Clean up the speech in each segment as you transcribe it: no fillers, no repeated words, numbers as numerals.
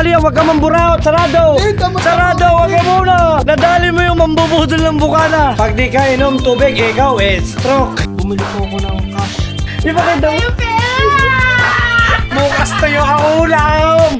Soli, huwag ka mamburaot. Sarado! Sarado, huwag ka muna! Nadali mo yung mambubudol ng bukana. Pag di ka inom tubig, ikaw stroke. Bumili po ako ng cash. Di ba kayo daw? Bukas tayo ang ulam!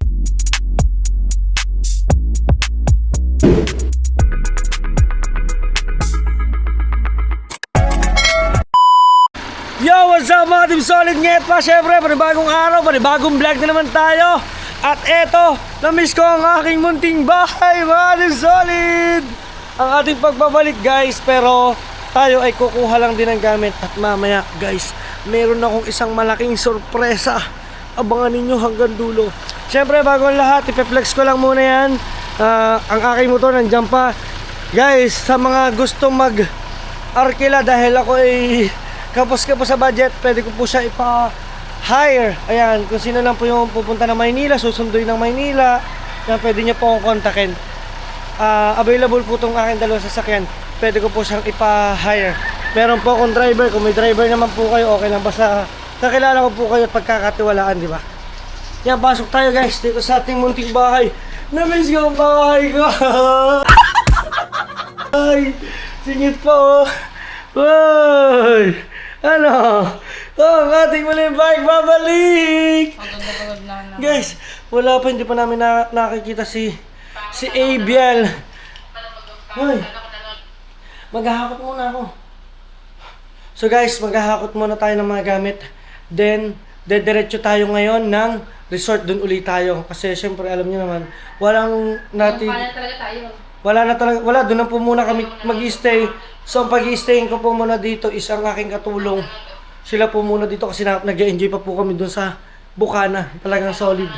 Yo, what's up mga Team Solid? Ngayon pa, syempre, panibagong araw, panibagong vlog na naman tayo. At eto, na-miss ko ang aking munting bahay, mga Team Solid. Ang ating pagbabalik, guys, pero tayo ay kukuha lang din ng gamit. At mamaya, guys, meron akong isang malaking sorpresa. Abangan ninyo hanggang dulo. Syempre, bago ang lahat, ipeflex ko lang muna yan. Ang aking motor nandiyan pa. Guys, sa mga gustong mag-arkila dahil ako ay kapos sa budget, pwede ko po siya ipa-hire. Ayan, kung sino lang po yung pupunta ng Maynila, susunduin ng Maynila, na pwede nyo po akong kontakin. Available po itong aking dalawang sasakyan. Pwede ko po siyang ipa-hire. Meron po akong driver. Kung may driver naman po kayo, okay lang. Basta kakilala ko po kayo at pagkakatiwalaan, di ba? Yan, pasok tayo guys dito sa ating munting bahay. Na-miss ko ang bahay ko. Ay, singit po. Uy! Ano? Ang ating muling bike babalik! Guys, wala pa, hindi pa namin nakikita si Abiel. Hoy, maghahakot muna ako. So guys, maghahakot muna tayo ng mga gamit. Then, dediretso tayo ngayon ng resort. Doon ulit tayo. Kasi syempre, alam niyo naman, walang natin... Wala, doon na po muna kami mag-i-stay. So ang pag-i-stayin ko po muna dito is ang aking katulong. Sila po muna dito kasi nag-enjoy pa po kami doon sa Bukana. Talagang solid.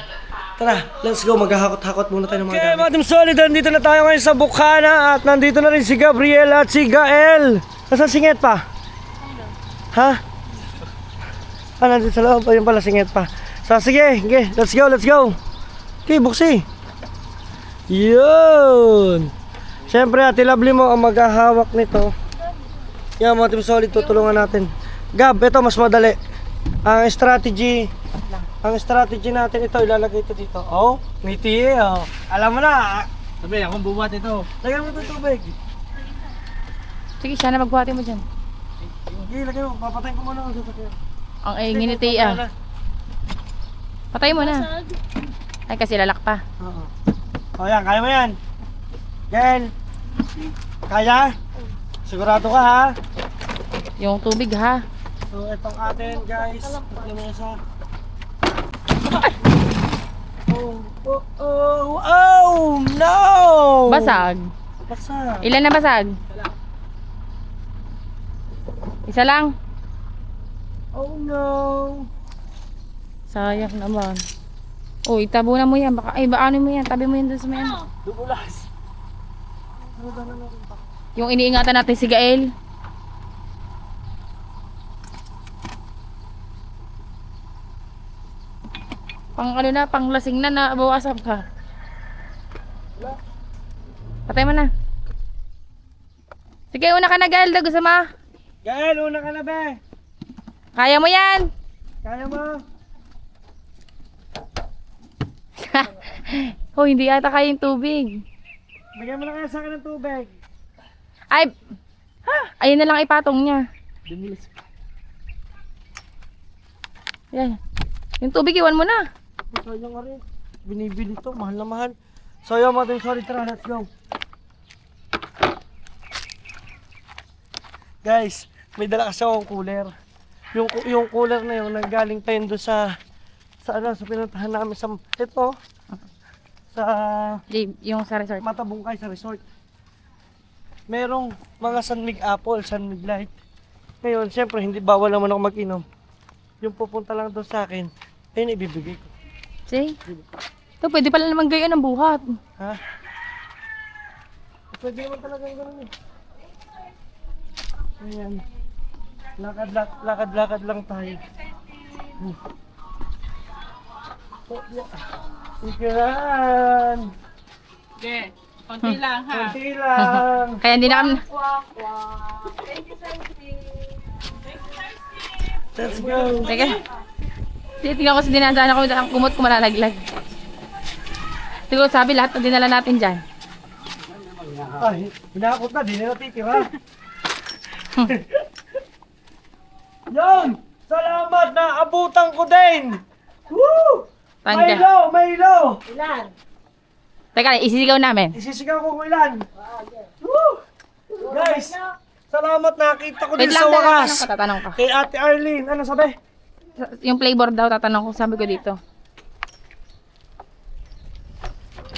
Tara, let's go. Maghahakot-hakot muna tayo ng mga gamit. Okay, mga Team Solid, nandito na tayo ngayon sa Bukana. At nandito na rin si Gabriel at si Gael. Nasaan si Nget pa? Ha? Nandito sa loob. Ayun pala si Nget pa. So sige, let's go. Okay, buksi. Yun! Siyempre, Ate Lovely mo ang maghahawak nito. Yan mga Team Solid, tutulungan natin. Gab, ito mas madali. Ang strategy natin ito, ilalagay ito dito. Oh, ngiti oh. Alam mo na. Sabi, akong bubuhat ito. Lagyan mo ito tubig. Sige, siya na magbuhati mo dyan. Sige, lagyan mo. Papatayin ko muna ang sasakyan. Ang nginiti ah. Patay mo na. Ay, kasi lalak pa. Oo. O yan, kaya mo yan. Gael. Kaya? Sigurado ka ha? Yung tubig ha. So, itong atin guys. Lamesa. Oh, no! Basag. Basag. Ilan na basag? Isa lang. Oh no! Sayang naman. Oh, itabunan mo yan. Baka, ano mo yan? Tabi mo yan dun sa may ano. Dumulas. Yung iniingatan natin si Gael. Pang ano na, pang lasing na, nabawasan ka. Patay mo na. Sige, una ka na Gael. Gusto mo? Gael, una ka na be. Kaya mo yan. Kaya mo. Oh, hindi ata kaya yung tubig. Bigyan mo na kaya sa akin ng tubig. Ay, ayun na lang ipatong niya. Dumulas. Yan. Yung tubig iwan mo na. Sayang nga rin. Binibili to, mahal na mahal. So yun mga Team Solid, tara, let's go. Guys, may dala kasi akong cooler. Yung cooler na yun, nanggaling pa yun doon sa pinuntahan namin sa, ito, sa Yung sa resort. Matabungkay sa resort. Merong mga San Mig Apple, San Mig Light. Ngayon, syempre, hindi bawal naman ako mag-inom. Yung pupunta lang doon sa akin, ayun ibibigay ko. See? Ito, pwede pala naman gayon ang buhat. Ha? Pwede naman talaga yung gano'n eh. Ayan. Lakad-lakad lang tayo. Ikiran! Okay, konti lang ha. Kunti lang. Kaya hindi na kami... Let's go. Teka. Titignan ko sa dinadaan ako, kumot ko malalaglag. Siguro sabi lahat na dinala natin dyan. Ay, hinakot na, di na natitira. Yan! Salamat na abutan ko din! Woo! May Tangga. ilaw! May ilaw! Teka, isisigaw namin. Isisigaw ko kung ilan. Woo! Guys, salamat nakita ko din Wait sa lang, wakas. tatanong ka. Kay Ate Arlene, ano sabi? Yung flavor daw, tatanong ko, sabi ko dito.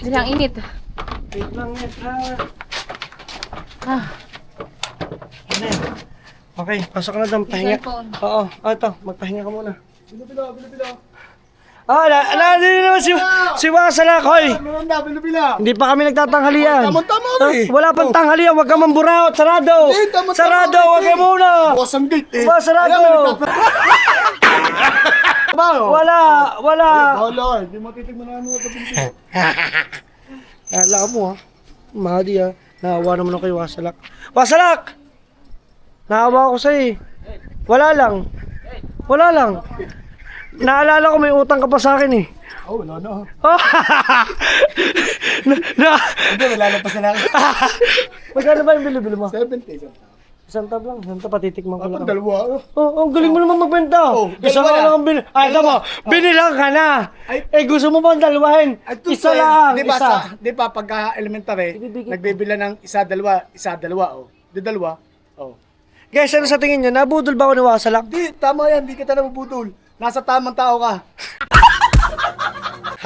Kasi ang init. Wait lang yan. Ah, Ano yan? Okay, pasok na doon. Pahinga. cellphone. Oo, ito. Magpahinga ka muna. Bilo. Nandito naman si Wasalak, hoy. Hindi pa kami nagtatanghalian. Tama-tama eh. Wala pang tanghalian, wag ka mamburaot. Sarado. tama-tama Sarado, eh. wag ka muna. Bukas ang gate eh. Ba, sarado. Wala. Bahala ka, hindi matitigman na ano. Alam mo ha. Mahadi ha. Naawa naman ako kay Wasalak. Wasalak! Naawa ako sa'yo eh. Wala lang. Naalala ko may utang ka pa sa akin eh. Oh, wala na. na, Hindi, wala na pa sa nakin. magkano ba yung bili-bili mo? 70. Isang tab lang. Isang tab, patitikman ko lang. Ang dalawa. Oh, ang galing mo naman magbenta. Oh, Isa dalawa lang na. ang binili. Ay, tama. Binilang ka na. Ay. Gusto mo ba ang dalawahin? Isa lang. Di ba, Isa. di ba pagka elementary, Ibibigay ko. nagbibila ng isa, dalawa, oh. Di dalawa, oh. Guys, ano sa tingin nyo? Nabudol ba ako ni Wasalak? Di, tama yan, di kita nabubutol. Nasa tamang tao ka.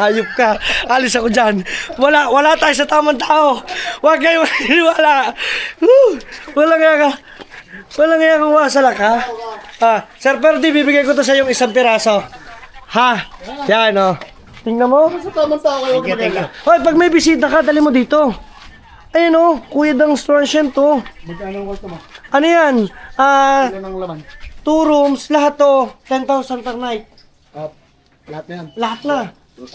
Hayop ka. Alis ako dyan. Wala tayo sa tamang tao. Huwag kayo maniniwala. Woo! Walang nga kang Wasalak, ha? Sir Perdi, bibigay ko to sa yung isang piraso. Ha? Yan, oh. Tingnan mo. Nasa tamang tao ka, huwag maganda. Hoy, pag may bisita ka, dali mo dito. Ayun, oh. Kuya Dang Stortion to. Magkano ang kwarto mo? Ano yan? Ilan ang laman? 2 rooms, lahat to. 10,000 per night. Lahat na yan. Lahat na.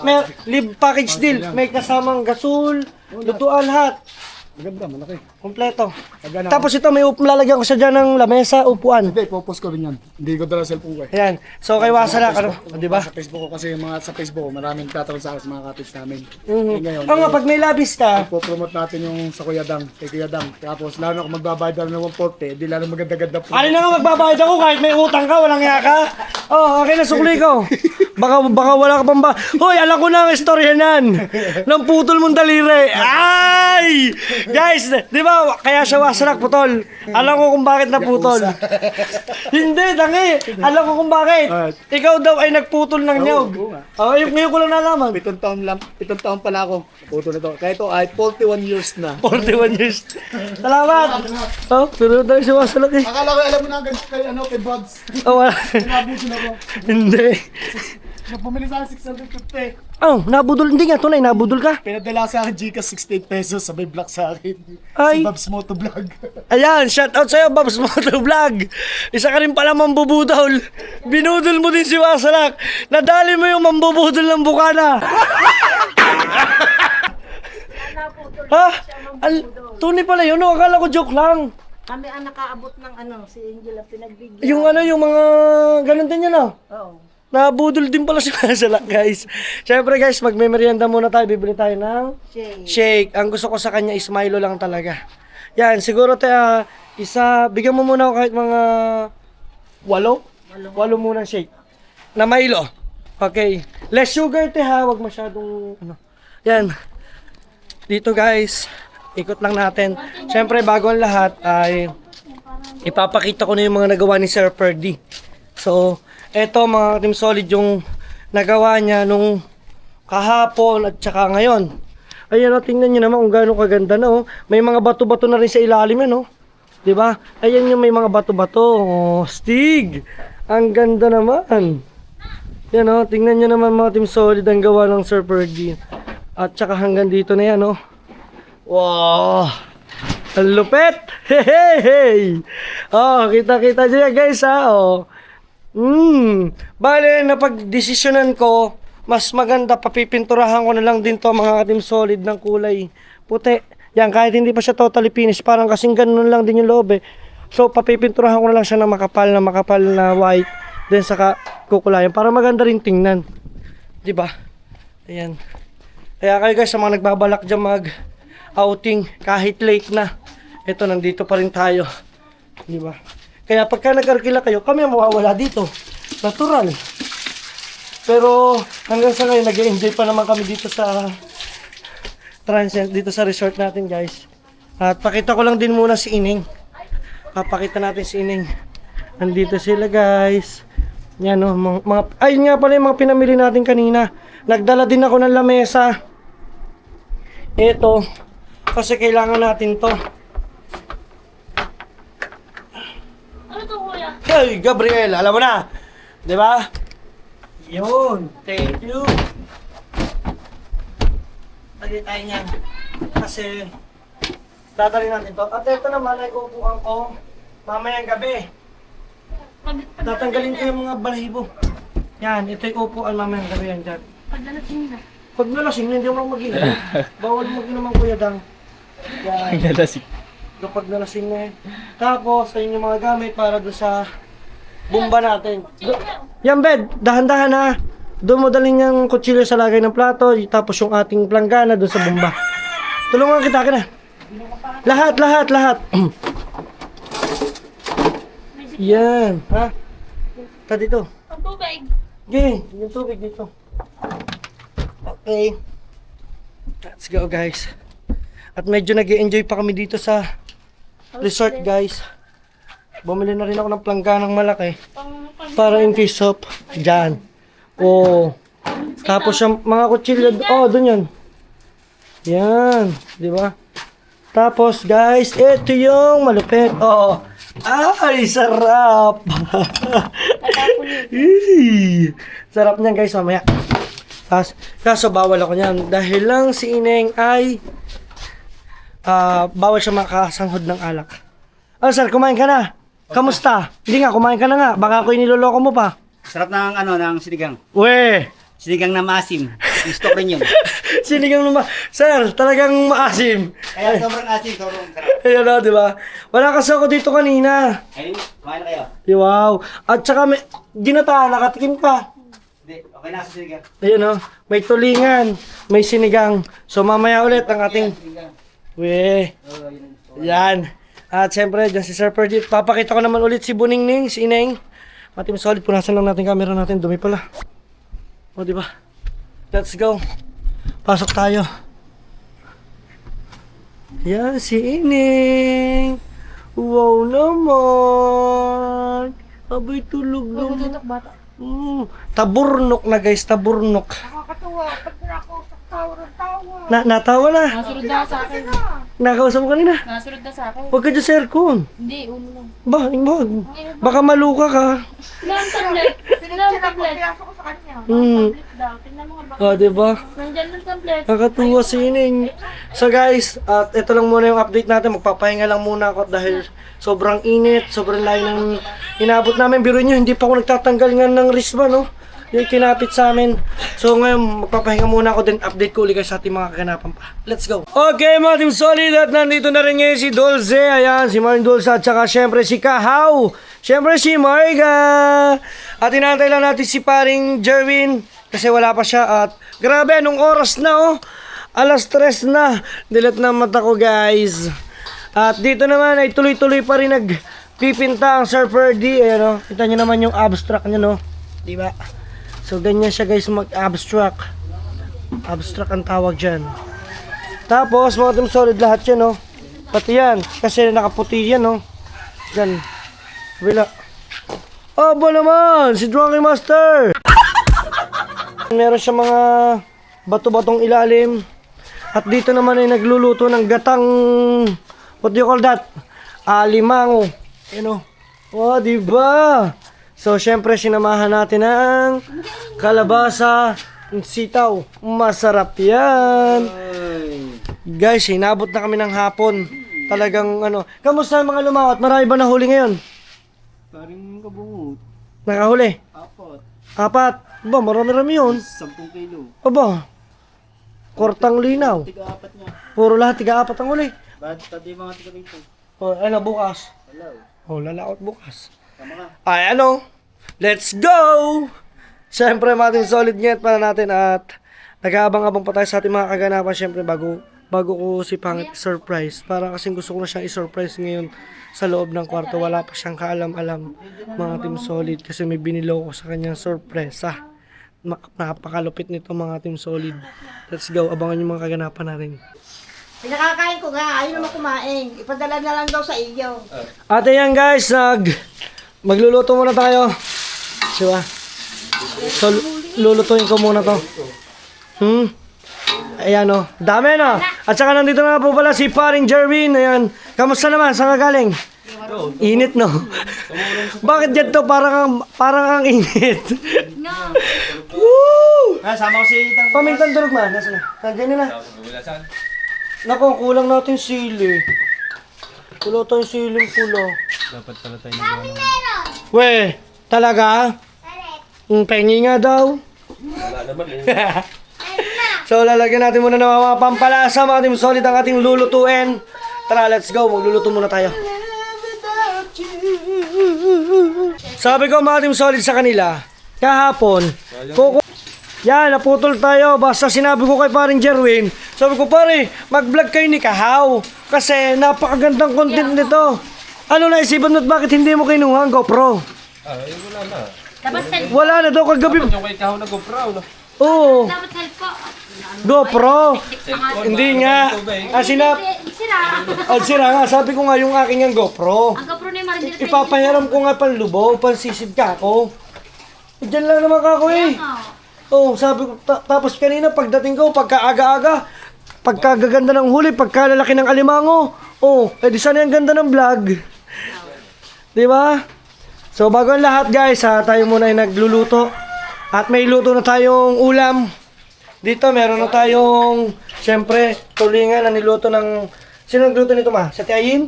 May live package deal. May kasamang gasol, lutuan, lahat. Maganda, malaki. Kompleto. Magkano? Tapos ito, may lalagyan ko siya dyan ng lamesa, upuan. Hindi, popos ko rin yan. Hindi ko dala cellphone ko eh. Ayan. So, kay Wasalak, ano? Di ba? Sa Facebook ko kasi sa Facebook ko, maraming tatanong sa akin sa mga kapits namin. Mhm. Ngayon, Oo nga, pag may labis ka, po-promote natin yung sa Kuya Dang, kay Kuya Dang. Tapos lalo na kung magbabayad na ng 140, di lalo maganda-ganda po. alin na nga magbabayad ako kahit may utang ka, walang nga ka. Oh, okay na, sukli ko. Baka wala ka pang ba. Hoy, alam ko na ang istorya nan. Nang putol mong daliri. Ay! Guys, di ba, kaya siya Wasalak putol. Alam ko kung bakit naputol. Hindi, tangi. Alam ko kung bakit. Ikaw daw ay nagputol ng nyog. oo nga. Oh, ngayon ko lang nalaman. 7 taon pala ako. Puto na to. Kaya ito ay 41 years na. 41 years. Salamat. Oh, pero tayo si Wasalak eh. Akala ko alam mo na kay Buds. Oh, wala. Nabusin ako. Hindi. Bumili sa akin 650. Oh, nabudol. Hindi nga, tunay, nabudol ka. Pinadala sa akin Gcash 68 pesos, sabay block sa akin. Ay. Si Babs Moto Vlog. Ayan, shout out sa'yo, Babs Moto Vlog. Isa ka rin pala mambubudol. Binudol mo din si Wasalak. Nadali mo yung mambubudol ng bukana. Ha? Tunay pala yun, no? Akala ko joke lang. Kami ang nakaabot ng si Angela pinagbigyan. Yung yung mga ganun din yun, no? Oo. Nabudol din pala si Wasalak, guys. Siyempre, guys, magme-merienda muna tayo. Bibili tayo ng Shake. shake. Ang gusto ko sa kanya is Milo lang talaga. Yan, siguro tayo, bigyan mo muna ako kahit mga 8 muna shake. Na Milo. Okay. Less sugar, ha. Huwag masyadong, Yan. Dito, guys, ikot lang natin. Siyempre, bago ang lahat, ay ipapakita ko na yung mga nagawa ni Sir Perdi. So, eto mga Team Solid yung nagawa niya nung kahapon at saka ngayon. Ayan o, tingnan nyo naman kung gaano kaganda na oh. May mga bato-bato na rin sa ilalim yan oh. Diba? Ayan yung may mga bato-bato. Oh, Stig! Ang ganda naman. Yan oh, tingnan nyo naman mga Team Solid ang gawa ng Sir Perdi. At saka hanggang dito na yan oh. Wow! Ang lupet! Hey! Oh, kita-kita nyo yan guys ha oh. Bale, napag-desisyonan ko, mas maganda, papipinturahan ko na lang din to mga Team Solid ng kulay puti. Yan, kahit hindi pa siya totally finished, parang kasing ganun lang din yung loob eh. So, papipinturahan ko na lang siya ng makapal na white, then saka kukulayan, para maganda rin tingnan. Diba? Ayan. Kaya kayo guys, sa mga nagbabalak dyan mag-outing, kahit late na, ito, nandito pa rin tayo. Di ba? Kaya pagka nag-arkila kayo, kami ang mawawala dito. Natural. Pero hanggang sa ngayon, nag-enjoy pa naman kami dito sa Transient, dito sa resort natin guys. At pakita ko lang din muna si Ining. Papakita natin si Ining. Nandito sila guys. Yan o, ay nga pala yung mga pinamili natin kanina. Nagdala din ako ng lamesa. Ito, kasi kailangan natin to. Ano to, kuya? Hey, Gabriel, alam mo na. 'Di ba? Yun, thank you. Lagay tayo niyan. Kasi, dadali natin to. At ito naman ay upuan ko mamayang gabi. Tatanggalin ko yung mga balahibo. Yan, ito yung upuan mamayang gabi yan dyan. Pagdalasing na. Pag nalasing, hindi ako mag-inom. Bawal mag-inom ang Kuya Dang. Yan. Nalasing. Kapag nalasing na eh. Tapos, ayun yung mga gamit para doon sa bomba natin. Yan, bed. Dahan-dahan ha. Doon mo dalhin yung kutsilyo sa lagay ng plato. Tapos yung ating planggana doon sa bomba. Tulungan kita ka na. Lahat. Yan. Ha? Ta dito. Ang tubig. Okay, yung tubig dito. Okay. Let's go guys. At medyo nag-enjoy pa kami dito sa resort guys. Bumili na rin ako ng plangganang malaki. Para in case of dyan. Oh. Tapos yung mga kutsilyo. Oh, dun yun. Yan. Di ba? Tapos guys, ito yung malupit. Oh. Ay, sarap. Sarap niyan guys, mamaya. Kaso bawal ako niyan. Dahil lang si Ineng ay bawal siya makasanghod ng alak. Oh sir, kumain ka na? Kamusta? Hindi nga, kumain ka na nga. Baka ako iniloloko mo pa. Sarap ng ng sinigang. We! Sinigang na maasim. Gusto ko rin yun. Sinigang naman. Sir, talagang maasim. Kaya sobrang asim, sobrang sarap. Ayun o, di ba? Wala kasi ako dito kanina. Ayun, kumain na kayo. Wow. At saka may ginataan, nakatikim ka. Hindi, okay na sa sinigang. Ayun o, may tulingan, may sinigang. So mamaya ulit ang ating... Sinigang. We. Oh, yun. Yan. At syempre, dyan si Sir Perdi. Papakita ko naman ulit si Buningning, si Ineng. Matim solid, punasan lang natin camera natin. Dumi pala. O, di ba? Let's go. Pasok tayo. Yan, si Ineng. Wow naman. Abay, tulog naman. Bata. Taburnok na guys, taburnok. Nakakatuwa. Pag nakausap tawa. Natawa na. Nasunod na sa akin. Nakausap mo kanina. Nasunod na sa akin. Huwag ka dyan sa aircon. Hindi, ulo lang. Ba, baka maluka ka. Ilang tablet? Ilang tablet? Pinasok ko sa kanya. Tablet daw. Tingnan mo nga ba? O, diba? Nandyan ng tablet. Nakatuwa si Ining. So guys, at ito lang muna yung update natin. Magpapahinga lang muna ako dahil sobrang init, sobrang layo ng inabot namin. Biro nyo, hindi pa ako nagtatanggal nga ng wristband, no? Yung kinapit sa amin. So ngayon, magpapahinga muna ako din. Update ko ulit kayo sa ating mga kaganapan pa. Let's go. Okay mga Team Solid, at nandito na rin ngayon si Dulce. Ayan, si Marlon Dulce at saka syempre si Kahaw. Syempre si Marga. At inantay lang natin si paring Jerwin kasi wala pa siya. At grabe, anong oras na oh. Alas 3 na. Dilat na mata ko guys. At dito naman ay tuloy-tuloy pa rin nagpipinta ang Sir Ferdy. Ayan oh. Kita nyo naman yung abstract niya no. Diba? So ganyan siya guys mag-abstract. Abstract ang tawag dyan. Tapos mga Team Solid lahat yan no. Pati yan. Kasi nakaputi yan no. Dyan. Bila. Aba naman! Si Drunky Master! Meron siya mga bato-batong ilalim. At dito naman ay nagluluto ng gatang, what do you call that? Alimango. Ano? Oh, diba? So, syempre, sinamahan natin ng kalabasa, sitaw. Masarap yan. Guys, inabot na kami ng hapon. Talagang ano. Kamusta ang mga lumawat? Marami ba nahuli ngayon? Paring kabungot. Nakahuli? 4. 4. Ba, marami-rami yun. 10 kilo. Aba, kortang linaw. Tiga-apat niya. Puro lahat, 3-4 ang huli. Ba't pati mga tiga rito? O, ano, bukas? Hello. O, lalaot bukas. Tama ka. Ay, ano? Let's go! Siyempre, mating solid net para natin at nag-aabang-abang pa tayo sa ating mga kaganapan. Syempre, bago ko si Pangit surprise. Para kasing gusto ko na siyang i-surprise ngayon sa loob ng kwarto. Wala pa siyang kaalam-alam, mga Team Solid. Kasi may binilaw ko sa kanyang sorpresa. Napakalupit nito, mga Team Solid. Let's go, abangan yung mga kaganapan natin. Pinakakain ko nga, ayaw naman kumain. Ipadala na lang daw sa iyo. At ayan guys, magluluto muna tayo. Diba? So, lulutuin ko muna to. Ayan o, dami na. At saka nandito na po pala si paring Jerwin. Ayan, kamusta naman? Saan ka galing? Init no? Bakit dyan to? Parang ang init. Woo! Sama ko si Itang. Pamintang durog man. Nasaan na? Nandiyan na. Naku, kulang natin sili. Kulang tayong siling pula. Dapat pala tayo nagawa. We, talaga? Pengi nga daw. So, lalagyan natin muna ng mga pampalasa, mga Team Solid, ang ating lulutuin. Tara, let's go. Magluluto muna tayo. Sabi ko, mga Team Solid, sa kanila, kahapon, yan, naputol tayo. Basta sinabi ko kay paring Jerwin, sabi ko, pare, mag-vlog kayo ni Kahaw. Kasi napakagandang content nito. Ano naisipan mo at bakit hindi mo kinuha ang GoPro? Wala na. Wala na daw kagabi. Yung kay Kahaw na GoPro, no? Oo. GoPro. Hindi nga. Sira nga. Sabi ko nga yung aking ang GoPro. Ang GoPro na yung marindir. Ipapahiram ko nga panlubaw, pansisid ka ako. Diyan lang naman kako eh. Oh, sabi ko, tapos kanina pagdating ko, pagkaaga-aga, pagkagaganda ng huli, pagkalalaki ng alimango. Oh, edi sana yung ganda ng vlog. Di ba? So bago ang lahat guys, tayo muna ay nagluluto. At may luto na tayong ulam. Dito meron na tayong, syempre, tulingan na niluto ng... Sino nagluto nito ma? Sa Tiayin?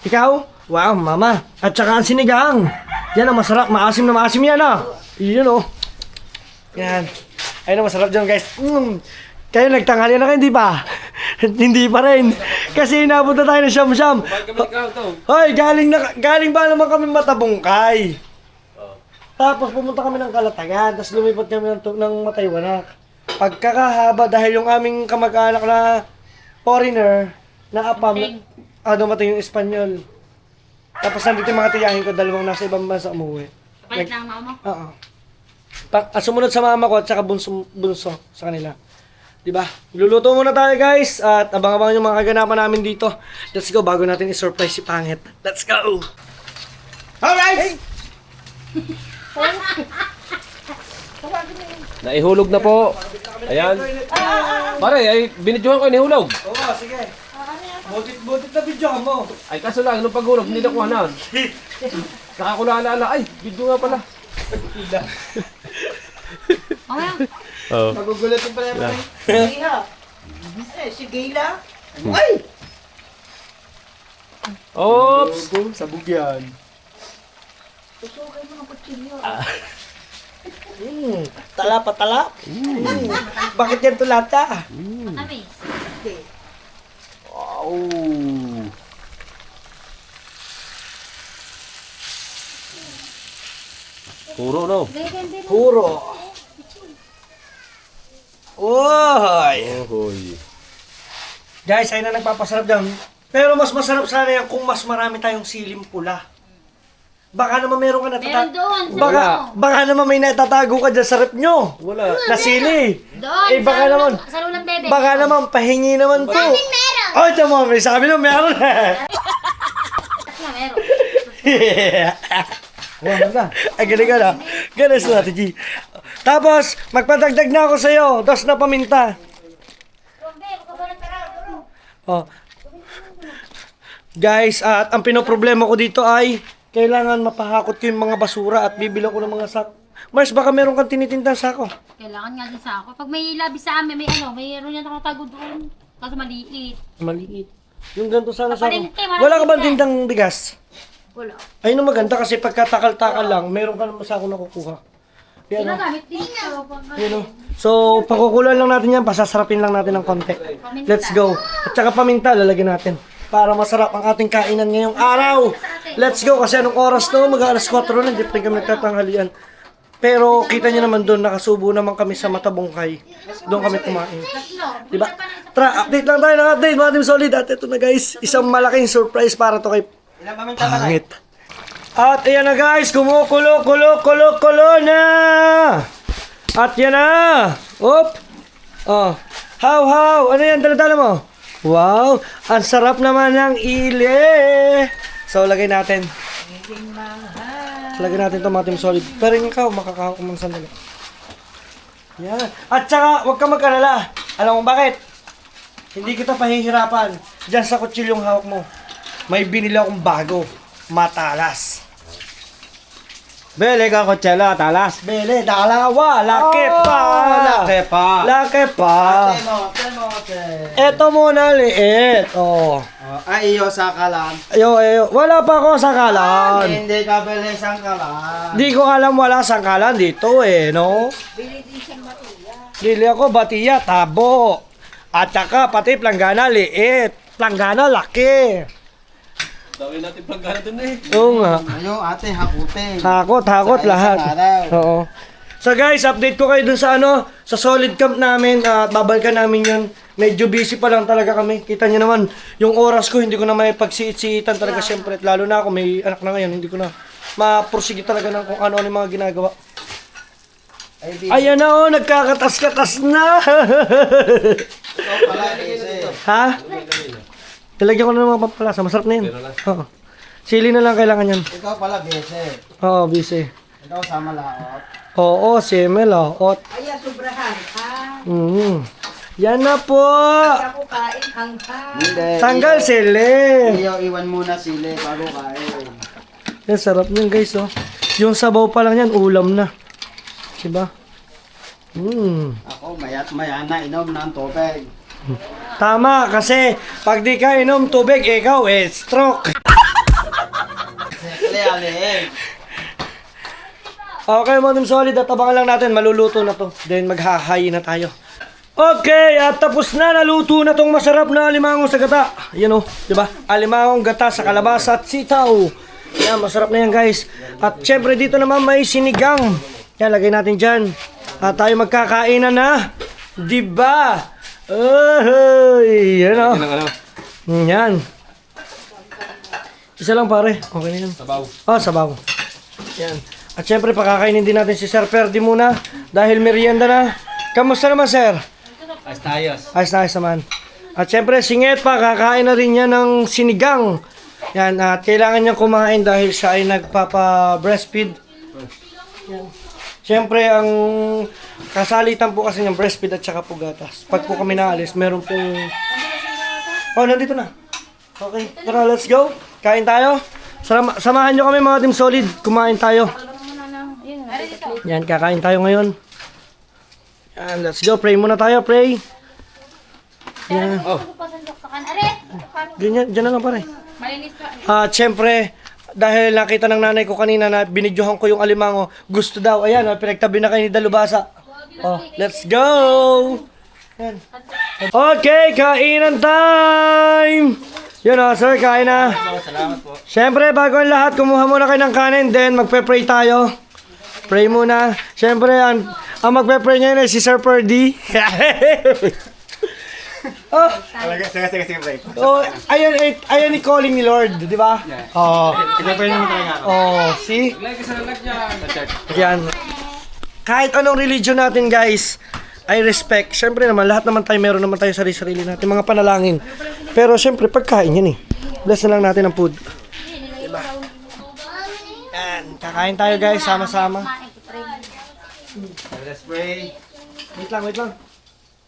Ikaw? Wow, mama. At saka ang sinigang. Yan ang masarap. Maasim na maasim yan ah. Yun oh. Yan. Ayun ang masarap dyan guys. Kayo nagtanghali na kayo, hindi pa? Hindi pa rin. Kasi inabot na tayo ng siyam-siyam. Hoy, galing ba naman kami Matabungkay? Tapos pumunta kami ng Kalatagan, tapos lumipat kami ng Mataywanak. Pagkakahaba dahil yung aming kamag-anak na foreigner, na apam, dumating yung Espanyol. Tapos nandito yung mga tiyahin ko, dalawang nasa ibang bansa umuwi. Palit na ang mama mo? Oo. Sumunod sa mama ko at saka bunso sa kanila. Diba? Luluto muna tayo guys at abang-abang yung mga kaganapan namin dito. Let's go bago natin i-surprise si Pangit. Let's go! Alright! Naihulog na po. Ayan. Pare, ay binidyohan ko inihulog. Oo, sige. Butit na video mo. Ay kaso lang, nung paghulog, hindi na kuhanan. Saka ko naalala, ay, video nga pala. Magugulat yung pala mo. Gila. Si Gila. Ay! Oops! Sabog yan. Susugay mo ng kutsilyo. Talap. Bakit yan tulata? Matamis. Wow! Puro, no? Puro. Oy! Ohoy. Guys, ayun na nagpapasarap dyan. Pero mas masarap sana yan kung mas marami tayong silim pula. Baka naman meron ka Meron doon. Sa Baka naman may natatago ka dyan sa rep nyo. Wala. Na sili. Doon. Eh baka sa naman. Sa lulang bebe. Baka naman pahingi naman to. Meron. Ay, tama, may sabi na meron. Meron. Ay, galing. Galing strategy. Tapos, magpadagdag na ako sa'yo. Dos na paminta. Oh. Guys, at ang pinoproblema ko dito ay kailangan mapahakot ko yung mga basura at bibilang ko ng mga sako. Mars, baka meron kang tinitindang sako. Kailangan nga din sa ako. Pag may labi sa amin, mayroon yan nakatago doon. Kaso maliit. Maliit. Yung ganito sana sako. Palengke, marami Wala ka bang yan. tindang bigas? Wala. Ayun ang maganda kasi pagkatakal-takal lang, meron ka naman sako na kukuha. Yan o. Ginagamit din. Yun o. So, pakukulan lang natin yan, pasasarapin lang natin ng konti. Let's go. At saka paminta, lalagyan natin. Para masarap ang ating kainan ngayong araw. Let's go, kasi anong oras no? Mag-alas 4 na, hindi pa rin kami nagtatanghalian. Pero kita niyo naman doon, nakasubo naman kami sa Matabungkay. Doon kami kumain. Diba? Tara, update lang tayo ng update mga Team Solid. At ito na guys, isang malaking surprise para to kay Pangit. At ayan na guys, kumukulo na. At yan na. Op. Oh. How. Ano yan, dala mo? Wow, ang sarap naman ng ile. So, lagay natin. Lagay natin ito mga Team Solid. Pero yung ikaw, makakahaw ko mang sandali. Yan. At saka, huwag ka mag-alala. Alam mo bakit? Hindi kita pahihirapan. Diyan sa kutsilyong hawak mo. May binili akong bago. Matalas. Bele ka kutsela, talas. Bele, dalawa. Laki pa. Laki pa. Ito muna, liit. Oh. Ay, iyo sa kalan. Ayo. Wala pa ako sa kalan. Hindi ka bili sa kalan. Di ko alam wala sangkalan dito no? Bili ako batiya, tabo. At saka pati planggana liit. Planggana laki. Dami natin planggana dun eh. Oo nga. Ayo, ate, hakutin. Hakot lahat. Oo. So guys, update ko kayo dun sa sa Solid Camp namin. Babalikan namin yun. Medyo busy pa lang talaga kami. Kita nyo naman, yung oras ko, hindi ko na may pagsiit-siitan talaga siyempre. Lalo na ako, may anak na ngayon, hindi ko na mapursige talaga ng kung ano yung mga ginagawa. Ayan na nagkakatas-katas na. Ha? Talagyan ko na ng mga pampalasa. Masarap na yun. Oo. Sili na lang kailangan yan. Ikaw pala, bese. Oo, busy. Ikaw sama laot. Oo, simel, ot. Ayan, sobrahan. Yan na po. Ako kain, hanggang. Hindi. Tanggal sili. Iyo, iwan muna sili bago kain. Yan, sarap niyan guys, Yung sabaw pa lang yan, ulam na. Diba? Ako, mayat maya na inom ng tubig. Tama, kasi pag di ka inom tubig, ikaw stroke. Okay, mga Team Solid, at abangan lang natin, maluluto na to. Then maghahayi na tayo. Okay, at tapos na, naluto na tong masarap na alimangong sa gata. Yan diba? Alimangong gata sa kalabasa at sitaw. Yan, masarap na yan guys. At syempre dito naman may sinigang. Yan, lagay natin dyan. At tayo magkakainan na. Diba? Yan Yan. Isa lang pare. Okay na yan. Sabaw. Sabaw. Yan. At syempre pakakainin din natin si Sir Ferdy muna. Dahil merienda na. Kamusta naman sir? Ayos naman. At syempre singit pa. Kakain na rin niya ng sinigang. Yan. At kailangan niyang kumain dahil siya ay nagpapa-breastfeed. Yan. Syempre ang kasalitan po kasi ng breastfeed at saka po gatas. Pag po kami naalis, meron pong... nandito na. Okay, tara, let's go. Kain tayo. Samahan nyo kami mga Team Solid. Kumain tayo. Yan, kakain tayo ngayon. Yan, let's go. Pray muna tayo, pray. Yan. Ganyan, dyan na lang pare. At syempre, dahil nakita ng nanay ko kanina na binidyohan ko yung alimango, gusto daw. Ayan, pinagtabi na kayo ni Dalubasa. Let's go! Yan. Okay, kainan time! Yun sir, kain na. Salamat po. Siyempre, bago ang lahat, kumuha muna kayo ng kanin, then magpe-pray tayo. Pray muna. Siyempre, ang magpe-pray ngayon ay si Sir Ferdy. Ayan ni calling ni Lord, di ba? See? Yan. Kahit anong religion natin, guys, I respect. Siyempre naman, lahat naman tayo, meron naman tayo sarili-sarili natin, mga panalangin. Pero siyempre, pagkain yan Bless na lang natin ang food. Diba? Yan. Kakain tayo, guys, sama-sama. Let's pray. Wait lang.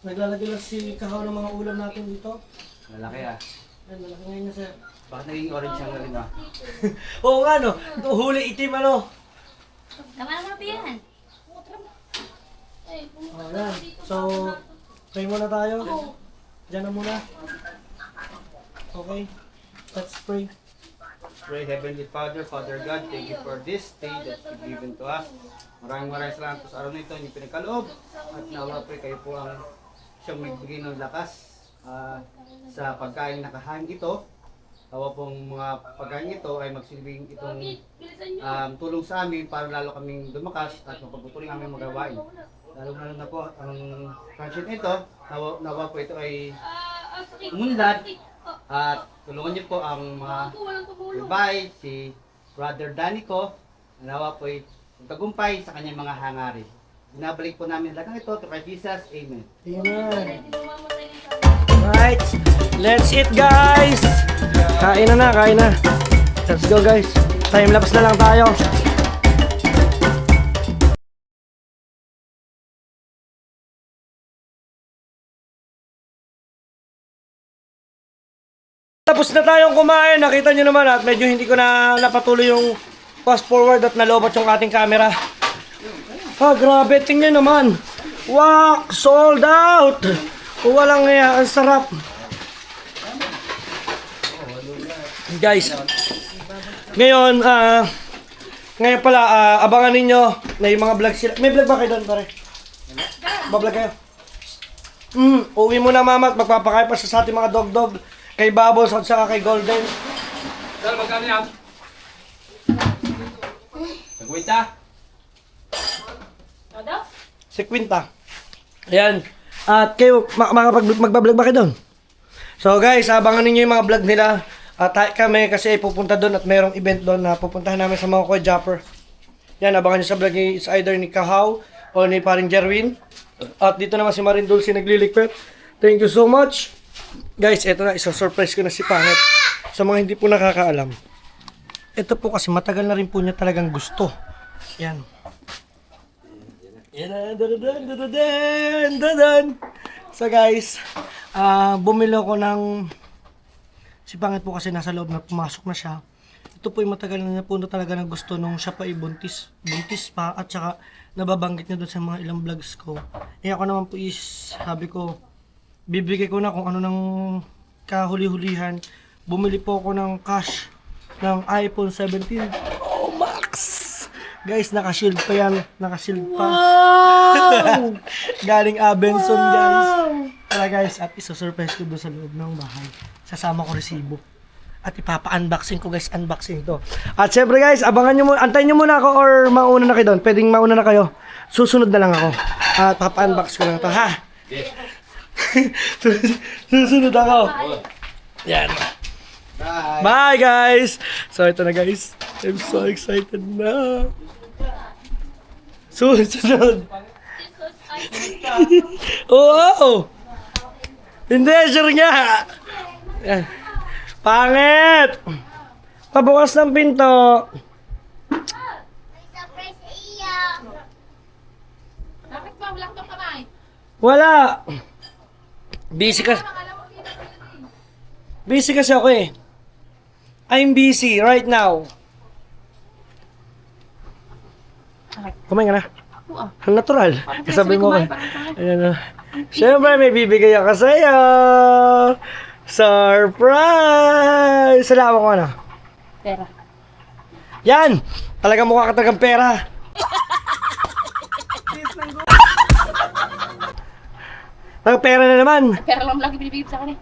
Naglalagay lang si Kahaw ng mga ulam natin dito. Malaki Yan, malaki ngayon niya, sir. Bakit naging orange ang galing ba? Oo nga, huli itim, Tama naman po yan. Ayan. So, pray muna tayo. Diyan na muna. Okay. Let's pray. Pray, Heavenly Father, Father God, thank you for this day that you've given to us. Maraming salamat po sa araw na ito, yung pinagkaloob. At nawa po kayo po ang siyang magbigay ng lakas sa pagkain na kahain ito. Tawa pong mga pagkain ito ay magsilbing itong tulong sa amin para lalo kaming lumakas at mapagputuloy ang aming magawain. Lalo na po ang function ito, nawa po ito ay umunlad at tulungan niyo po ang mga babae, si Brother Danico, nawa po ay tagumpay sa kanyang mga hangarin. Binabalik po namin lagang ito to kay Jesus. Amen. Amen. Right, let's eat guys! Kain na, kain na. Let's go guys. Time lapse na lang tayo. Tapos na tayong kumain. Nakita nyo naman at medyo hindi ko na napatuloy yung fast forward at nalobat yung ating camera. Ah, grabe. Tingnan naman. Wow! Sold out! Walang ang sarap. Guys, ngayon pala, abangan ninyo na yung mga vlog sila. May vlog ba kayo doon, pare? Ba-vlog kayo? Uwi muna mama at magpapakain pa sa ating mga dog-dog. Kay Babos at saka kay Golden. Sir, magkano yan? Nagwita? Si Quinta. Ayan. At kayo, magbablog ba kayo doon? So guys, abangan ninyo yung mga vlog nila. At kami kasi pupunta doon at mayroong event doon na pupuntahan namin sa mga Japper. Yan, abangan nyo sa vlog ni either ni Kahaw o ni paring Jerwin. At dito naman si Marin Dulce naglilikpit. Thank you so much. Guys, eto na, isa-surprise ko na si Pangit. Sa mga hindi po nakakaalam. Ito po kasi matagal na rin po niya talagang gusto. Yan. Yan. So guys, bumili ako ng... Si Pangit po kasi nasa loob na pumasok na siya. Ito po yung matagal na niya po na talaga na gusto nung siya pa buntis pa at saka nababanggit niya doon sa mga ilang vlogs ko. Eh ako naman po sabi ko, bibigay ko na kung ano ng kahuli-hulihan. Bumili po ako ng cash ng iPhone 17 Pro Max. Guys, naka-shield pa yan. Naka-shield pa. Wow! Galing Abenson, guys. Tara guys, at isa-surprise ko doon sa loob ng bahay. Sasama ko resibo. At ipapa-unboxing ko guys, unboxing to. At syempre guys, abangan nyo muna, antayin nyo muna ako or mauna na kayo doon. Pwedeng mauna na kayo. Susunod na lang ako. At papa-unbox ko lang to, ha? Susunod ako. Yan. Bye guys! So ito na guys. I'm so excited na. Susunod. Oo! Hindi, sure nga. Yan. Pangit! Pabukas ng pinto. Bakit ba? Wala kang kamay. Wala. Busy kasi ako eh. I'm busy right now. Kumain ka na. Ang natural. Kasabi mo ko. Ayan na. Siyempre may bibigay ako sa'yo. Surprise! Salamat ko ano. Pera. Yan! Talagang mukha ka talagang pera. Pera na naman. Pera lang lagi binibigay sa akin eh.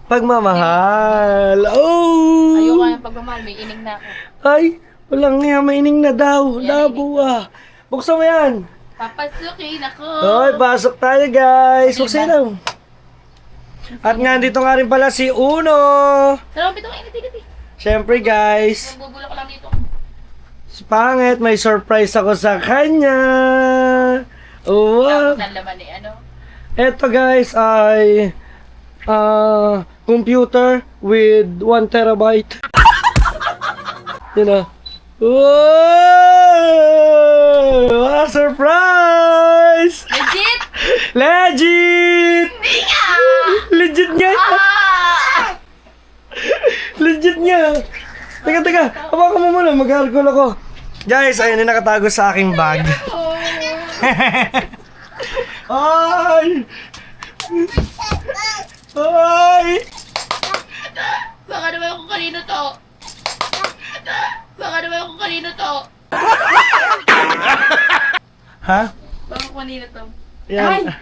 Pagmamahal. Oh! Ayoko nga yung pagmamahal, may ining na ako. Ay, walang nga, maining na daw. Labo ah. Buksan mo yan. Papasukin ako. Hoy, pasok tayo guys. Buksan lang. At nga, dito nga rin pala si Uno. Sarap ito, init-init eh. Siyempre guys, Bubulok ko lang dito. si Pangit, may surprise ako sa kanya. Tapos Wow. ang laman eh, ano? Eto guys ay computer with 1 terabyte. Yun na. Wow! What a surprise! Legit! Legit! Legit nga! Legit nga! Teka. Hawakan mo muna. Mag-argol ako. Guys, ayun yung nakatago sa aking bag. Ay! Ay! Baka naman kung kanino to. Baka naman kung kanino to. Ha? Baka kung kanino to. Yan.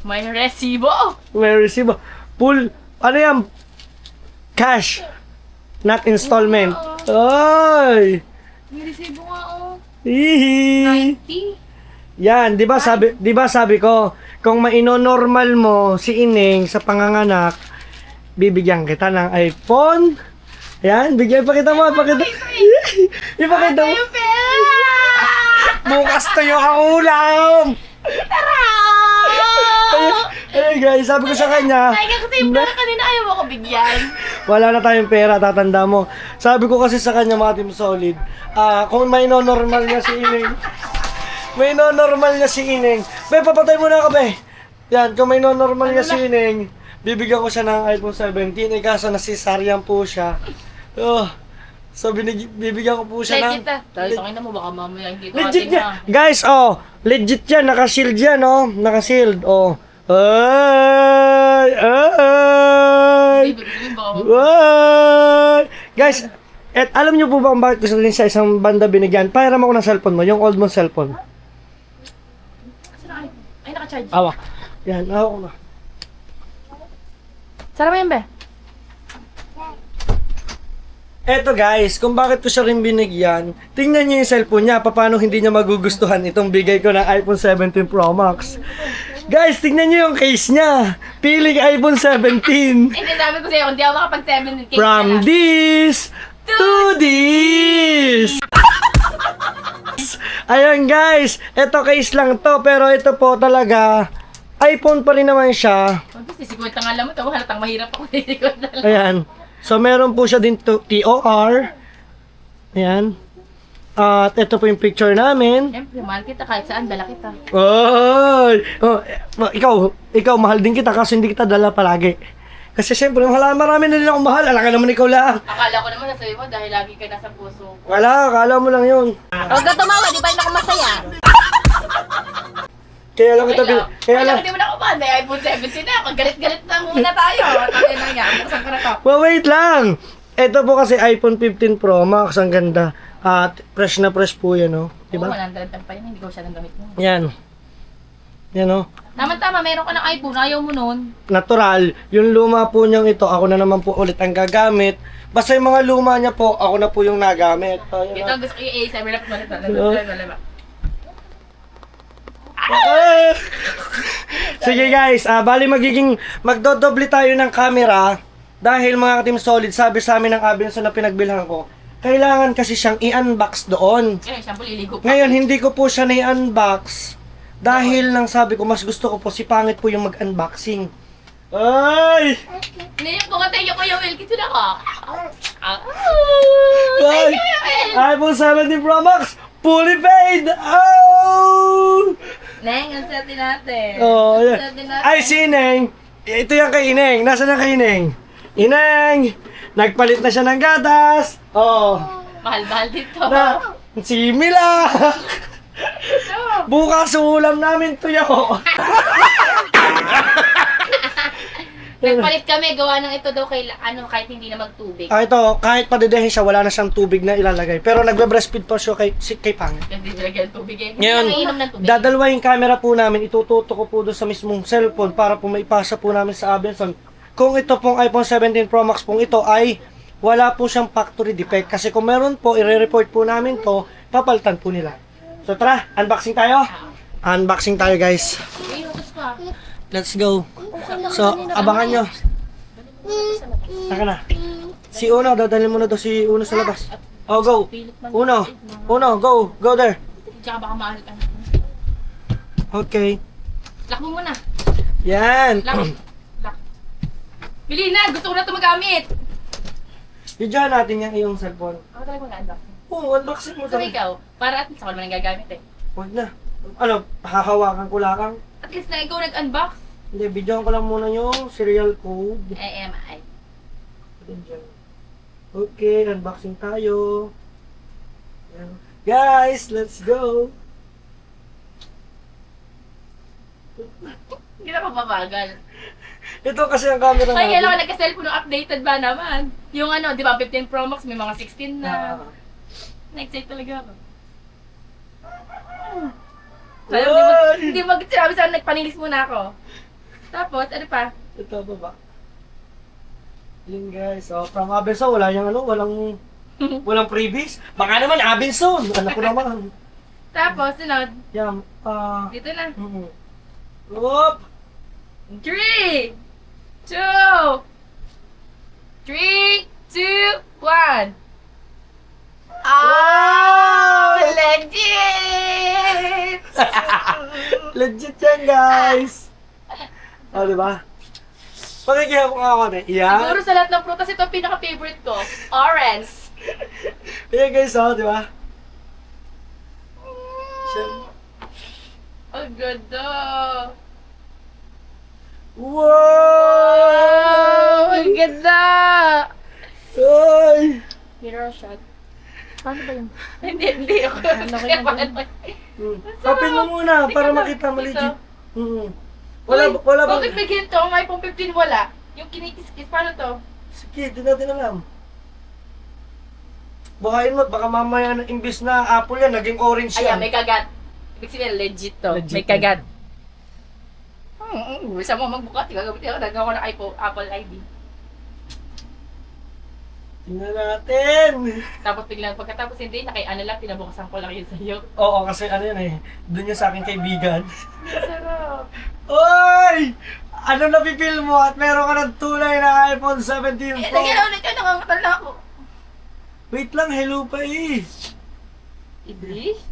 May resibo. May resibo. Full, ano yan? Cash. Not installment. Oy! May resibo nga, oh. Hihi. 90. Yan, 'di ba sabi ko, kung maino-normal mo si Ineng sa panganganak, bibigyan kita ng iPhone. Yan, bigyan pakita mo. Ipakita mo. Bukas tayo ang ulam. Ay guys, sabi ko sa kanya, Ay, kasi yung pera kanina ayaw mo ko bigyan. wala na tayong pera, tatanda mo. Sabi ko kasi sa kanya, mga Team Solid, kung may no-normal niya si Ineng, be, papatay mo na ka, be. Yan, kung may no-normal niya si Ineng, bibigyan ko siya ng iPhone 17, kaso nasisaryan po siya. So, bibigyan ko po siya ng... Legit ah. Dahil sa na mo, baka mamaya hindi ko Legit atin yan. Guys, legit yan. Naka-shield yan, Naka-shield, Ay! Guys, alam niyo po ba kung bakit gusto din sa isang banda binigyan? Pahiram ako ng cellphone mo, yung old mong cellphone. Ay, naka-charge. Awa. Yan, awa ko na. Sarap yan, be. Eto guys, kung bakit ko siya rin binigyan, tingnan niyo yung cellphone niya, paano hindi niya magugustuhan itong bigay ko ng iPhone 17 Pro Max. Guys, tingnan niyo yung case niya. Piling iPhone 17. Hindi, sabi ko sa'yo, kung di ako makapag-7 From this to this. Ayun guys, ito case lang to, pero ito po talaga, iPhone pa rin naman siya. Kasi si Kwenta nga alam mo, tawa halatang mahirap ako. Hindi ko na lang. Ayan. So, meron po siya din TOR. Ayan. At ito po yung picture namin. Siyempre, mahal kita kahit saan, dala kita. Oy! Ikaw, mahal din kita kasi hindi kita dala palagi. Kasi siyempre, marami na din akong mahal. Alam ka naman ikaw lang. Akala ko naman sasabihin mo dahil lagi ka nasa puso ko. Wala, akala mo lang yun. Huwag ka tumawa, di ba yun ako masaya? Kaya lang kita Kaya lang, hindi mo na kumahan. May iPhone 17 na ako. Galit-galit na muna tayo. Tayo na nga, buksan ko na to. Wait lang! Ito po kasi iPhone 15 Pro Max. Ang ganda. At fresh na fresh po yan, Diba? Diba? Oo, 100 pa yun. Hindi ko siya nang gamit mo. Yan. Yan, Tama-tama, meron ka ng iPhone. Ayaw mo nun. Natural. Yung luma po niyang ito, ako na naman po ulit ang gagamit. Basta yung mga luma niya po, ako na po yung nagamit. Ito, gusto ko yung A7 na pumalita. Sige guys, bali magdodoble tayo ng camera dahil mga Team Solid, sabi sa amin ng Abenson na pinagbilhan ko, kailangan kasi siyang i-unbox doon. Eh, siyempre, liligo pa. Ngayon, hindi ko po siya na-unbox dahil nang sabi ko, mas gusto ko po si Pangit po yung mag-unboxing. Ay! Hindi yung mga thank you Kuya Will. Kito na ka. Ay! iPhone 17 Pro Max, fully paid! Oh! Neng, ang swerte natin. Oh, Ang yeah. swerte natin. Ay, si Ineng. Ito yung kay Ineng. Nasaan ang kay Ineng? Ineng! Nagpalit na siya ng gatas. Oh. Mahal-mahal dito. Na, si Mila. Bukas ulam namin tuyo. Nagpalit kami, gawa ng ito daw kay, kahit hindi na magtubig. Ito, kahit padedehin siya, wala na siyang tubig na ilalagay. Pero nagbe-breastfeed pa siya kay Pangit. Hindi nilagyan ng tubig eh. Hindi Ngayon, na iinom ng tubig. dadalwa yung camera po namin, itututo ko po doon sa mismong cellphone para po maipasa po namin sa Abenson. Kung ito pong iPhone 17 Pro Max pong ito ay wala po siyang factory defect. Kasi kung meron po, i-report po namin to, papalitan po nila. So tara, unboxing tayo. Unboxing tayo guys. Inutos ka. Let's go. So, abangan nyo. Saka na. Si Uno, dadalhin mo na daw si Uno sa labas. Oh, go. Uno, go. Go there. Tsaka baka mahal ka. Okay. Lock mo muna. Yan. Lock. Bili na! Gusto ko na ito magamit! Bidyohan natin yung iyong cellphone. Ako talaga mag-unboxing. Oo, unboxing mo Sabi talaga. ikaw, para at least ako naman ang gagamit eh. Huwag na. Ano, hahawakan ko lang. At least na ikaw nag-unbox. Hindi, bidyohan ko lang muna yung serial code. AMI. Okay, unboxing tayo. Yan. Guys, let's go. Hindi na mababagal. Ito kasi ang camera Ay, natin. alam ko, nagka-cellphone nung updated ba naman? Yung di ba, 15 Pro Max, may mga 16 na. Na-excite talaga ako. Sayang, hindi mo sinabi sa akin, nagpanilis muna ako. Tapos, ano pa? Ito ba ba? Yun guys, so from Abenson, wala yung ano, walang freebies. Baka naman Abenson, anak ko naman. Tapos, sunod. Yan, Dito na. Whoop! 3, 2, 3, 2, 1. Oh, legit! Legit yan guys! O, diba? Pakikihan ko nga ako na. Yan. Siguro sa lahat ng prutas, ito ang pinaka-favorite ko. Orange. Yan guys, o, diba? Siya- Ang ganda. Wow! Ang ganda! Ay! Mirror shot. Paano ba yun? Hindi ako. Kapin mo muna para makita mo legit. Wala ba? Bakit may ganito? Ang iPhone 15 wala. Yung kinikis-kis, paano to? Sige, di natin alam. Buhayin mo, baka mamaya imbis na apple yan, naging orange Ayan, yan. may kagat. Ibig sabihin, legit to. Legit may kagat. Gusto mo magbukat, gagamitin ako. Nagawa ko ng iPhone, Apple ID. Tingnan natin. Tapos biglang pagkatapos hindi, ano lang, pinabukasan ko lang yun sa'yo. Oo, kasi ano yun eh, doon yun sa aking kaibigan. Sarap. Oy! Ano napipil mo at meron ka ng tunay na iPhone 17 Pro? Lagyan ako ulit yun, nangangatal na ako. Wait lang, hello pa eh. English?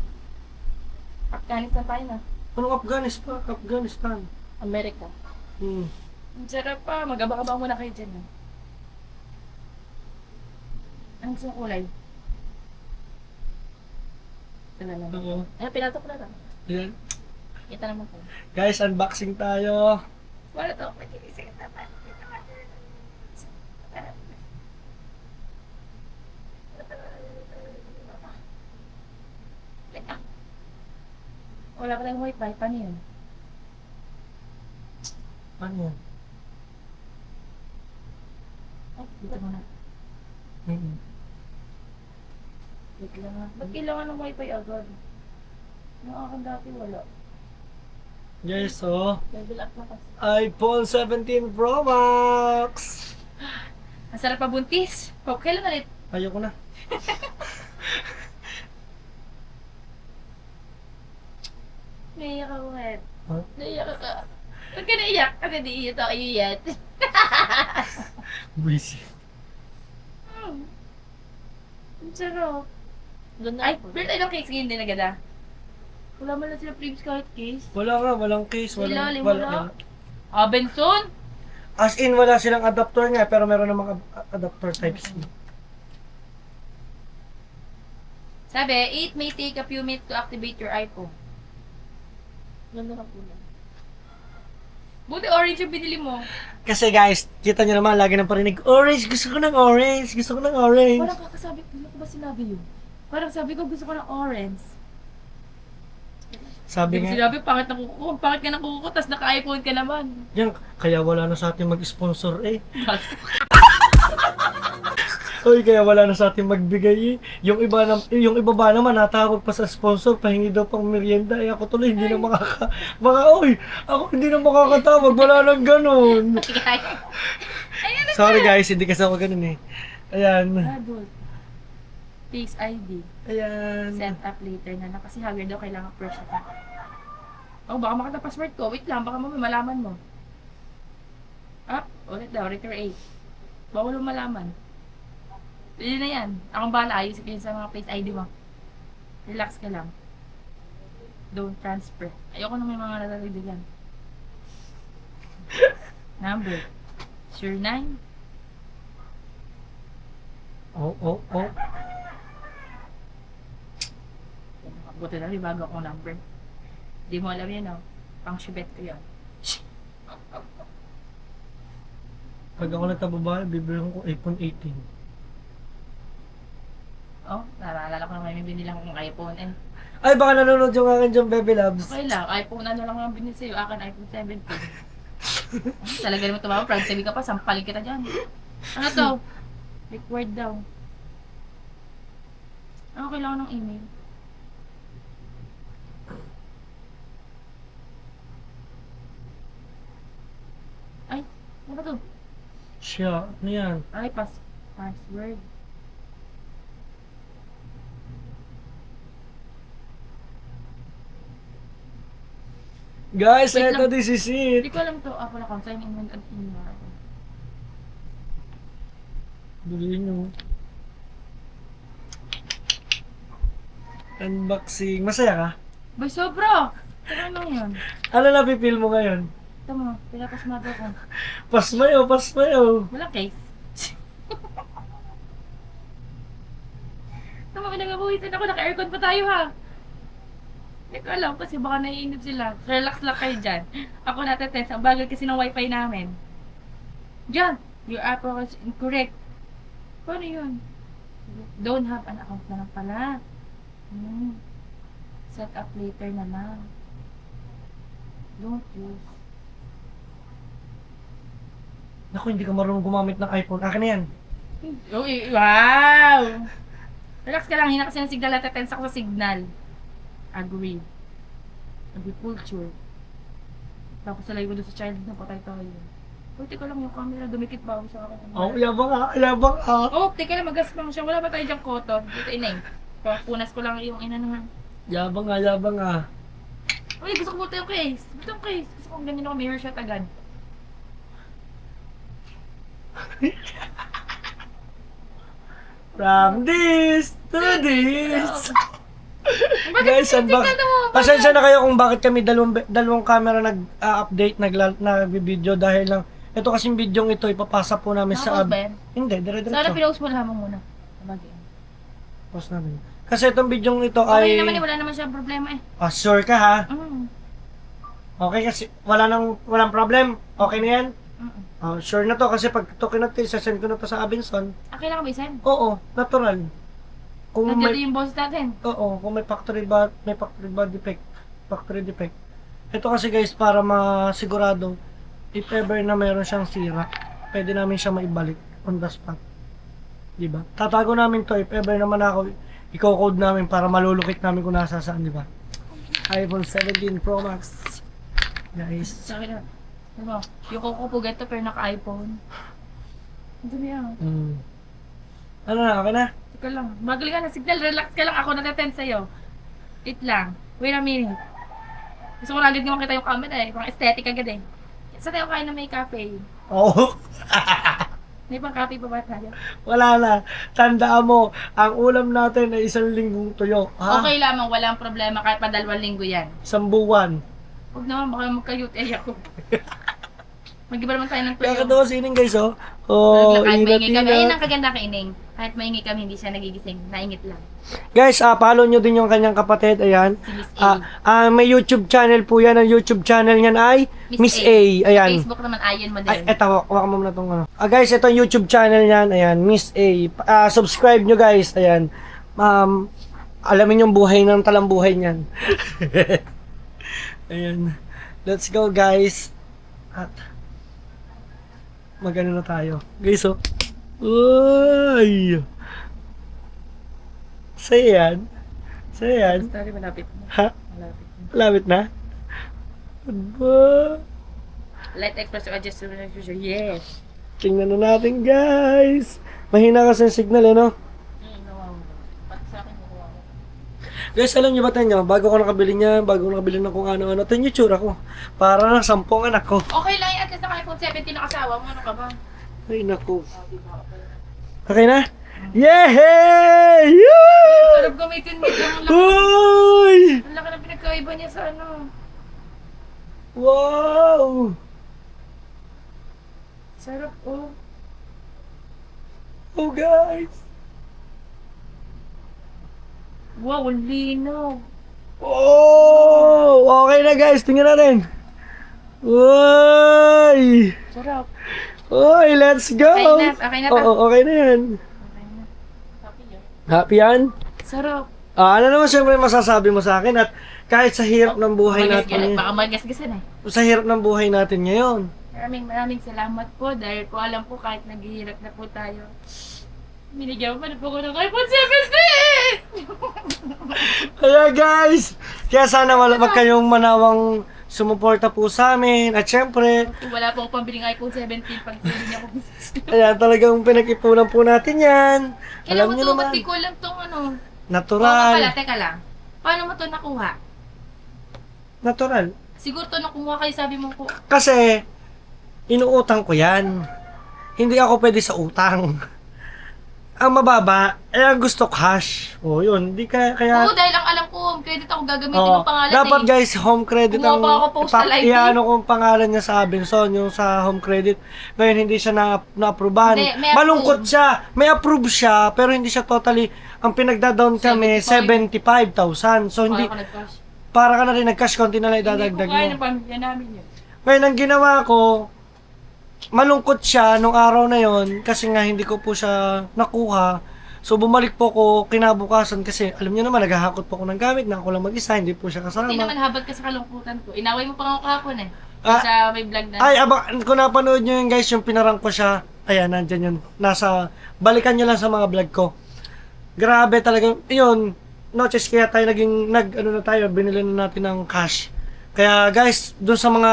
Afghanistan tayo na. Anong Afghanistan? Amerika. Hmm. Ang sarap pa. Magabang-abang muna kayo dyan. Ang gusto mong kulay? Ito na lang. Oo. Ayun, pinato ko na lang. Yan. Kita naman ko. Guys, unboxing tayo. Wala to. Mag-iisip ka naman. Wala pa tayong wifi. Paano yun? Ano yan? Ay, dito muna. Wait lang ha. Ba't kailangan ng wifi agad? Yung akin dati wala. Guys, so, Level up na kasi. iPhone 17 Pro Max. Ang sarap pa buntis. Pop, kailan ulit? Ayoko na. Naiyak ako, Ed. Huh? Naiyak ka. Ba't ka naiyak? Kasi di iyo to kayo yet. Busy. Ang sarap. Ay, birthday ng case ngayon din agad ah. Wala man lang sila previous kahit case. Wala nga, walang case. Ilalim, Wala. wala. Benson? As in, wala silang adapter nga, pero meron namang adapter type C. Sabi, it may take a few minutes to activate your iPhone. Ganda na po lang. Buti orange yung binili mo. Kasi guys, kita nyo naman, lagi nang parinig, orange, gusto ko ng orange, gusto ko ng orange. Parang kakasabi ko, ano ko ba sinabi yun? Parang sabi ko, gusto ko ng orange. Sabi Hindi nga, sinabi, pangit na kuko. Pangit ka na kuko, tas naka-iPhone ka naman. yan, kaya wala na sa atin mag-sponsor eh. Uy, kaya wala na sa atin magbigay eh. Yung iba ba naman, natawag pa sa sponsor, pahingi daw pang merienda. Eh ako tuloy, hindi na ako hindi na makakatawag, wala nang ganun. Sorry guys, hindi kasi ako ganun eh. Ayan. Adult. Face ID. Ayan. Set up later na kasi hagard daw kailangan fresh ka. Oh, baka makita password ko. Wait lang, baka mamaya malaman mo. Up, ulit daw, record 8. Bawal mo malaman. Pwede na yan. Akong bahala, ayusin ko yun sa mga face ID mo. Relax ka lang. Don't transfer. Ayoko na may mga natalidigan. Number. Sure 9. Oh. Buti na rin bago akong number. Di mo alam yan, no? Pang shibet ko yan. Pag ako nagkababae, bibilihan ko iPhone 18. Oh, naalala ko naman yung binila kong iPhone eh. Ay, baka nanonood yung akin dyan, Bebe Labs. Okay lang, iPhone ano lang ang binili sa'yo. Akin iPhone 17. Talaga naman tumama, proud sabi ka pa, sampalin kita dyan. Ano to? Required daw. Ano kailangan ng email? Ay, ano ba to? siya. Ano yan? Ay, password. Guys, Wait eto, lang. this is it. Hindi ko alam to. Ako na kung sign in with an email. Bilhin nyo. Unboxing. Masaya ka? Bay, sobra! Ano lang yan? Ano napipil mo ngayon? Ito mo, pinapasmado ko. Pasmayo, pasmayo. Walang case. Ito mo, pinagabuhitan ako. Naka-aircon pa tayo ha. Hindi ko alam kasi baka naiinip sila. Relax lang kayo dyan. Ako natetense. Ang bagal kasi ng wifi namin. Diyan! Your app was incorrect. Paano yun? Don't have an account na lang pala. Set up later na lang. Don't use. Naku, hindi ka marunong gumamit ng iPhone. Akin na yan. Uy, wow! Relax ka lang. Hina kasi ng signal. Natetense ako sa signal. Agree. Agriculture. Tapos salay ko doon sa child na patay tayo. Uy, teka lang yung camera. Dumikit ba ako sa akin? Oh, yabang ka, yabang ka. Oh, teka lang. Magaspang siya. Wala ba tayo diyang koto? Dito inay. Punas ko lang yung ina naman. Yabang ka, yabang ka. Uy, gusto ko buta yung case. Buta yung case. Gusto kong ganyan ako. Mirror shot agad. From this to this. Guys, tingnan mo? pasensya na kayo kung bakit kami dalawang camera nag-update, nag-video dahil lang ito kasing video ito ipapasa po namin sa Nakapos ba yan? Hindi, Sana dire-diretso. pinost mo lang mo muna. Sabagay. Post namin. Kasi itong video ito Okay ay naman eh. Wala naman siyang problema eh. sure ka ha? Mm. Okay kasi walang problem. Okay na yan? Mm. Sure na to kasi pag ito kinat send ko na to sa Abenson. Okay lang ba isend? Oo, natural. Kung Nandiyan may yung boss natin. kung may factory defect. Ito kasi guys para masigurado if ever na meron siyang sira, pwede namin siya maibalik on the spot. 'Di ba? Tatago namin to if ever naman ako i-code namin para malulukit namin kung nasa saan, 'di ba? iPhone 17 Pro Max. Guys, Sa akin na. Ano? Yung kukupugat to pero naka-iPhone. Ang dumi ah. Ano na, okay na? Teka lang. Magal ka na signal. Relax ka lang. Ako natetense sa'yo. Wait lang. Wait a minute. Gusto ko na agad nga makita yung camera eh. Pang aesthetic agad eh. Saan tayo kain na may cafe? Oo. May pang cafe pa ba tayo? Wala na. Tandaan mo, ang ulam natin ay 1 linggong tuyo. Ha? Okay lamang. Walang problema. Kahit pa 2 linggo yan. 1 buwan. Huwag naman. Baka magka-UTI ako. Mag-iba naman tayo ng tuyo. Kaya katawa sining guys, oh. Oh, Kahit maingay kami. Ayun inat-inat. ang kaganda kay Ining. Kahit maingay kami, hindi siya nagigising. Naingit lang. Guys, follow nyo din yung kanyang kapatid. Ayan. Si Miss A. May YouTube channel po yan. Ang YouTube channel niyan ay Miss A. Ayan. Facebook naman, ayon mo Ay, din. eto, waka mo na itong ano. Guys, ito yung YouTube channel niyan. Ayan, Miss A. Subscribe nyo guys. Ayan. Alamin yung buhay ng talambuhay niyan. Ayan. Let's go guys. At magano na tayo. Guys, oh. Uy! Saya yan. Saya yan. Sorry, malapit na. Ha? Malapit na. Malapit na? Aba. Light express or adjust to the future. Yes. Tingnan na natin guys. Mahina kasi yung signal eh, no? Pati sa akin, nakuha ko. Guys, alam niyo ba tayo, bago ko nakabili niya, bago ko nakabili ng kung ano-ano, ito yung tsura ko. Para na 10 anak ko. Okay lang yan. At least ang iPhone 17 na kasawa mo. Ano ka ba? Ay, naku. Okay na? Yay! Yay! Sarap gamitin mo. Ang laki, Uy! ang laki na pinagkaiba niya sa ano. Wow! Sarap oh. Oh, guys! Wow, ang linaw. Oh! Okay na guys, tingnan natin. Uy! Sarap. Uy, let's go! Okay na to. Oo, okay na yan. Happy yan? Sarap. Ano naman siyempre masasabi mo sa akin at kahit sa hirap ng buhay natin, Baka magasgasan eh. sa hirap ng buhay natin ngayon. Maraming salamat po dahil ko alam po kahit naghihirap na po tayo. Binigyan pa na po ko ng iPhone 17! Kaya guys, kaya sana wag kayong manawang sumuporta po sa amin. At syempre, Wala po ako pambiling iPhone 17 pag hindi niya ako. ayan, talagang pinag-ipunan po natin yan. Kailan Alam mo niyo to, naman, ba't di ko alam tong ano? natural. Teka lang. Paano mo to nakuha? Natural. Siguro to nakuha kayo, sabi mo ko. Kasi, inuutang ko yan. Hindi ako pwede sa utang. Ang mababa, ang gusto cash. O yun, di kaya Oo, dahil ang alam ko, home credit ako gagamitin Oo. ng pangalan Dapat eh. guys, home credit Gumawa pa ako postal ID. iano ko ang pangalan niya sa Abenson, yung sa home credit. Ngayon hindi siya na-approvehan. Hindi, may Malungkot siya. May approve siya, pero hindi siya totally. Ang pinagda-down kami, 75,000. So hindi, Para ka nag-cash. para ka na rin nag-cash, konti na lang Hindi idadagdag ko kaya mo. ng pamilya namin yun. Ngayon, ang ginawa ko, malungkot siya nung araw na yon kasi nga hindi ko po siya nakuha. So bumalik po ko kinabukasan kasi alam niyo naman naghahakot po ako ng gamit na ako lang mag-isa, hindi po siya kasama. Hindi naman habag ka sa kalungkutan ko. Inaway mo pa nga ako kahapon eh. Ah, Sa may vlog na. Ay, kung napanood nyo yun guys, yung pinarang ko siya, ayan, nandyan yun. Balikan nyo lang sa mga vlog ko. Grabe talaga, yun, noches kaya tayo binili na natin ng cash. Kaya guys, dun sa mga,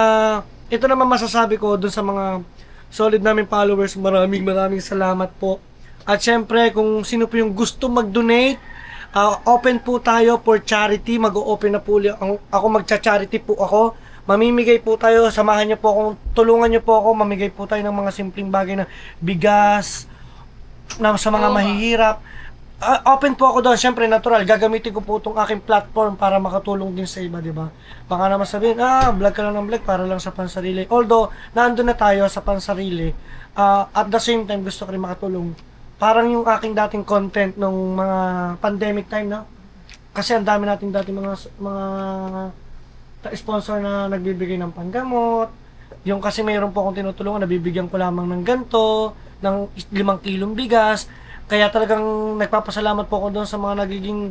ito naman masasabi ko, dun sa mga solid namin followers, maraming salamat po. At syempre, kung sino po yung gusto mag-donate, open po tayo for charity. Mag-open na po ako, magcha-charity po ako. Mamimigay po tayo, samahan niyo po ako, tulungan niyo po ako, mamigay po tayo ng mga simpleng bagay na bigas, sa mga mahihirap. Open po ako doon, syempre natural, gagamitin ko po itong aking platform para makatulong din sa iba, di ba? Baka naman sabihin, vlog ka lang ng vlog para lang sa pansarili. Although, nandun na tayo sa pansarili, at the same time, gusto ko rin makatulong. Parang yung aking dating content nung mga pandemic time, no? Kasi ang dami nating dating mga sponsor na nagbibigay ng panggamot. Yung kasi mayroon po akong tinutulungan, nabibigyan ko lamang ng ganto, ng 5 kilong bigas. Kaya talagang nagpapasalamat po ako doon sa mga nagiging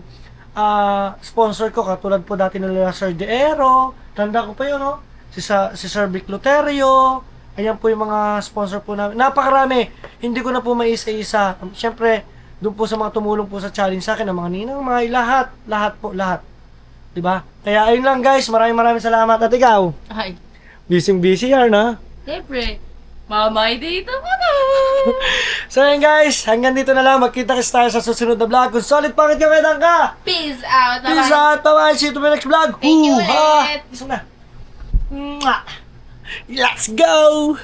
sponsor ko. Katulad po dati nila Sir De Ero, tanda ko pa yun, no? Si Sir Vic Loterio. Ayan po yung mga sponsor po namin. Napakarami. Hindi ko na po maisa-isa. Siyempre, doon po sa mga tumulong po sa challenge sa akin, ang mga ninang, mga lahat. Diba? Kaya ayun lang guys, maraming salamat. At ikaw, Ay, busy yan ha. siyempre. Mamay dito ko na. So ayun guys, hanggang dito na lang. Magkita-kits tayo sa susunod na vlog. Kung solid pangit ka, wedang ka. Peace out. Peace Bye-bye. out. Bye-bye. See you to my next vlog. Thank you Hoo-ha. ulit. Isang na. Mwah. Let's go!